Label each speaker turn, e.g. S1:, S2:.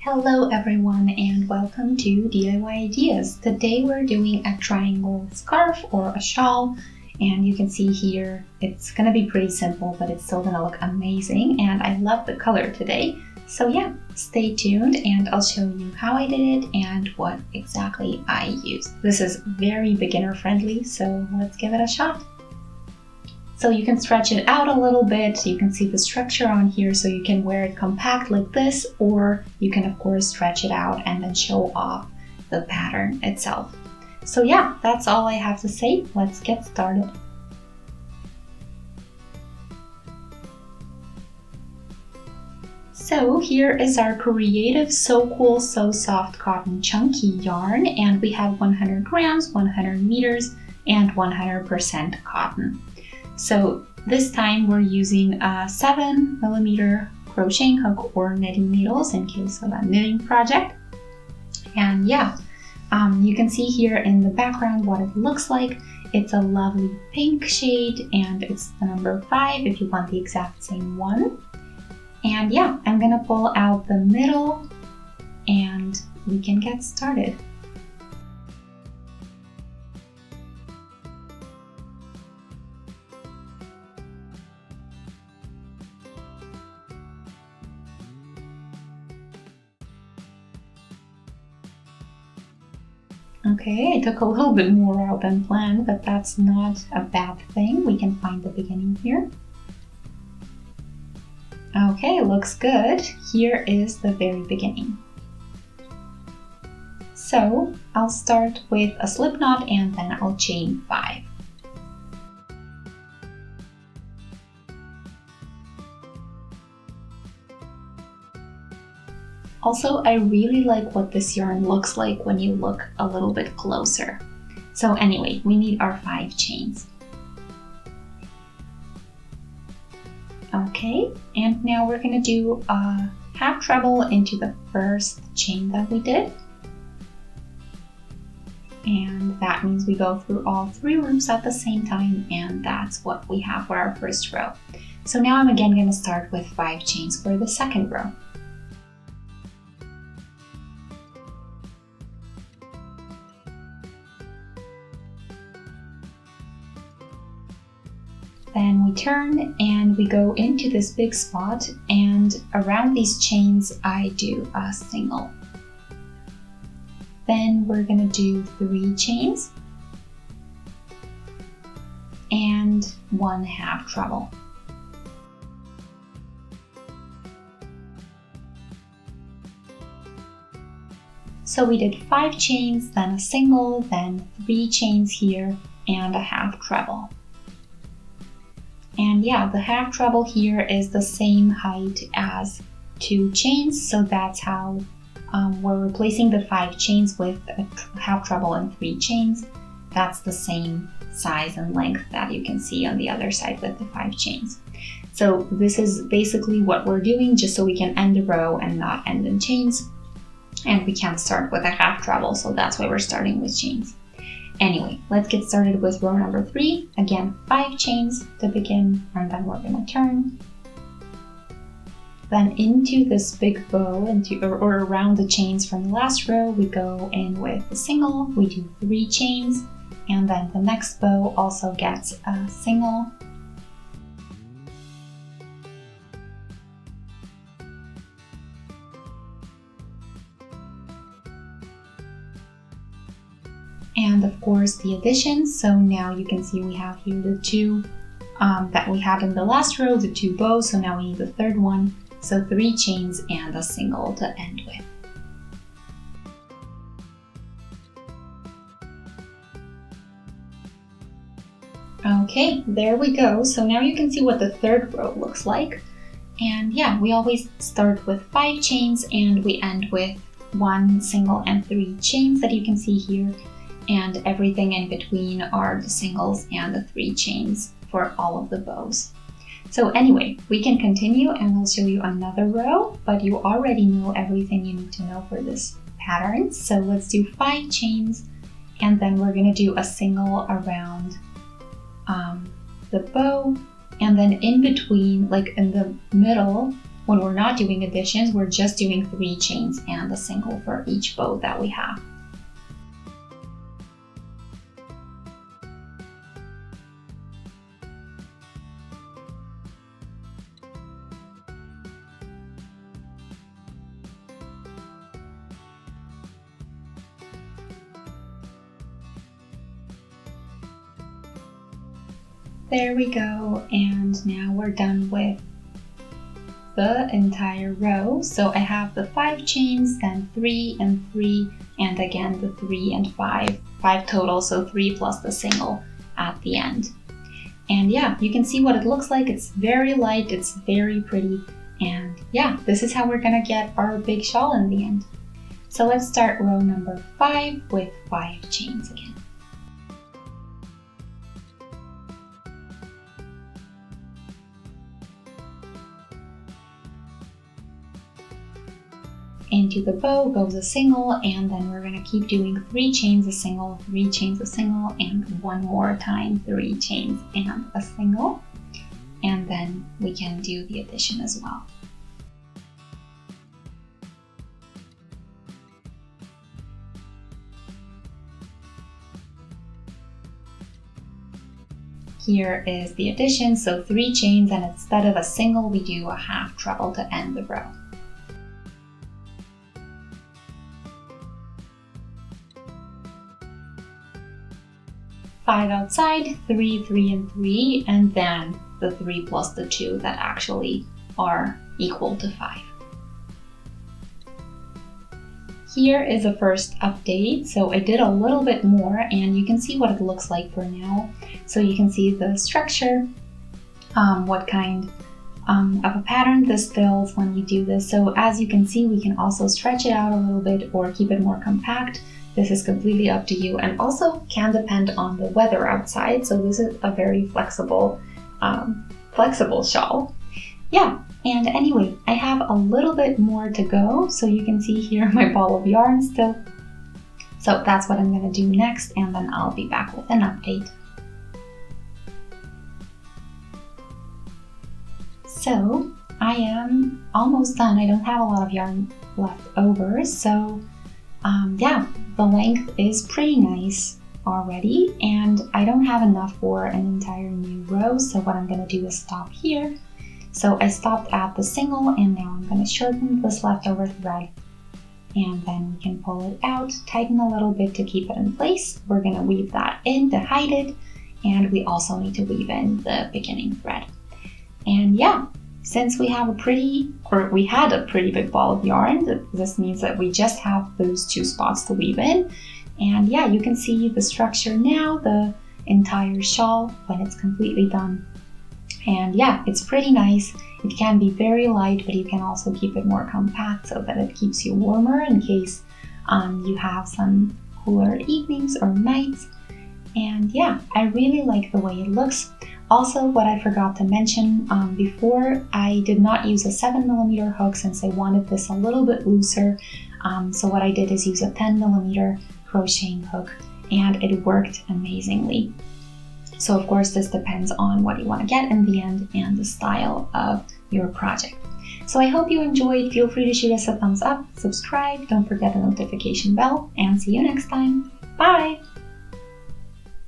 S1: Hello everyone and welcome to DIY Ideas. Today we're doing a triangle scarf or a shawl, and you can see here it's gonna be pretty simple, but it's still gonna look amazing, and I love the color today. So yeah, stay tuned and I'll show you how I did it and what exactly I used. This is very beginner friendly, so let's give it a shot. So you can stretch it out a little bit. You can see the structure on here, so you can wear it compact like this, or you can of course stretch it out and then show off the pattern itself. So yeah, that's all I have to say. Let's get started. So here is our creative So Cool So Soft Cotton Chunky yarn, and we have 100 grams, 100 meters, and 100% cotton. So this time we're using a 7mm crocheting hook or knitting needles in case of a knitting project. And yeah, you can see here in the background what it looks like. It's a lovely pink shade and it's the number 5 if you want the exact same one. And yeah, I'm gonna pull out the middle and we can get started. Okay, I took a little bit more out than planned, but that's not a bad thing. We can find the beginning here. Okay, looks good. Here is the very beginning. So I'll start with a slip knot and then I'll chain 5. Also, I really like what this yarn looks like when you look a little bit closer. So anyway, we need our 5 chains. Okay, and now we're gonna do a half treble into the first chain that we did. And that means we go through all 3 loops at the same time, and that's what we have for our first row. So now I'm again gonna start with 5 chains for the second row. Then we turn and we go into this big spot, and around these chains I do a single. Then we're gonna do 3 chains and 1 half treble. So we did 5 chains, then a single, then 3 chains here, and a half treble. And yeah, the half treble here is the same height as 2 chains, so that's how we're replacing the 5 chains with a half treble and 3 chains. That's the same size and length that you can see on the other side with the 5 chains. So this is basically what we're doing just so we can end a row and not end in chains. And we can't start with a half treble, so that's why we're starting with chains. Anyway, let's get started with row number 3. Again, 5 chains to begin, and then we're gonna turn. Then into this big bow, or around the chains from the last row, we go in with a single, we do 3 chains, and then the next bow also gets a single. And of course the additions. So now you can see we have here the 2 that we had in the last row, the 2 bows, so now we need the third one. So 3 chains and a single to end with. Okay, there we go. So now you can see what the third row looks like. And yeah, we always start with 5 chains and we end with 1 single and 3 chains that you can see here. And everything in between are the singles and the 3 chains for all of the bows. So anyway, we can continue and I'll show you another row, but you already know everything you need to know for this pattern. So let's do 5 chains, and then we're gonna do a single around the bow, and then in between, like in the middle, when we're not doing additions, we're just doing 3 chains and a single for each bow that we have. There we go, and now we're done with the entire row. So I have the 5 chains, then 3 and 3, and again the 3 and 5 total, so 3 plus the single at the end. And yeah, you can see what it looks like. It's very light, it's very pretty, and yeah, this is how we're gonna get our big shawl in the end. So let's start row number 5 with 5 chains again. Into the bow goes a single, and then we're going to keep doing 3 chains, a single, 3 chains, a single, and one more time 3 chains and a single, and then we can do the addition as well. Here is the addition, so 3 chains, and instead of a single we do a half treble to end the row. 5 outside, 3, 3, and 3, and then the 3 plus the 2 that actually are equal to 5. Here is a first update. So I did a little bit more, and you can see what it looks like for now. So you can see the structure, what kind of a pattern this fills when we do this. So as you can see, we can also stretch it out a little bit or keep it more compact. This is completely up to you, and also can depend on the weather outside. So this is a very flexible shawl. Yeah, and anyway, I have a little bit more to go. So you can see here my ball of yarn still. So that's what I'm gonna do next, and then I'll be back with an update. So I am almost done. I don't have a lot of yarn left over, so yeah, the length is pretty nice already, and I don't have enough for an entire new row, so what I'm going to do is stop here. So I stopped at the single, and now I'm going to shorten this leftover thread, and then we can pull it out, tighten a little bit to keep it in place. We're going to weave that in to hide it, and we also need to weave in the beginning thread. And yeah, since we had a pretty big ball of yarn, this means that we just have those 2 spots to weave in. And yeah, you can see the structure now, the entire shawl when it's completely done. And yeah, it's pretty nice. It can be very light, but you can also keep it more compact so that it keeps you warmer in case you have some cooler evenings or nights. And yeah, I really like the way it looks. Also, what I forgot to mention before, I did not use a 7mm hook since I wanted this a little bit looser. So what I did is use a 10mm crocheting hook, and it worked amazingly. So of course, this depends on what you want to get in the end and the style of your project. So I hope you enjoyed. Feel free to shoot us a thumbs up, subscribe, don't forget the notification bell, and see you next time. Bye!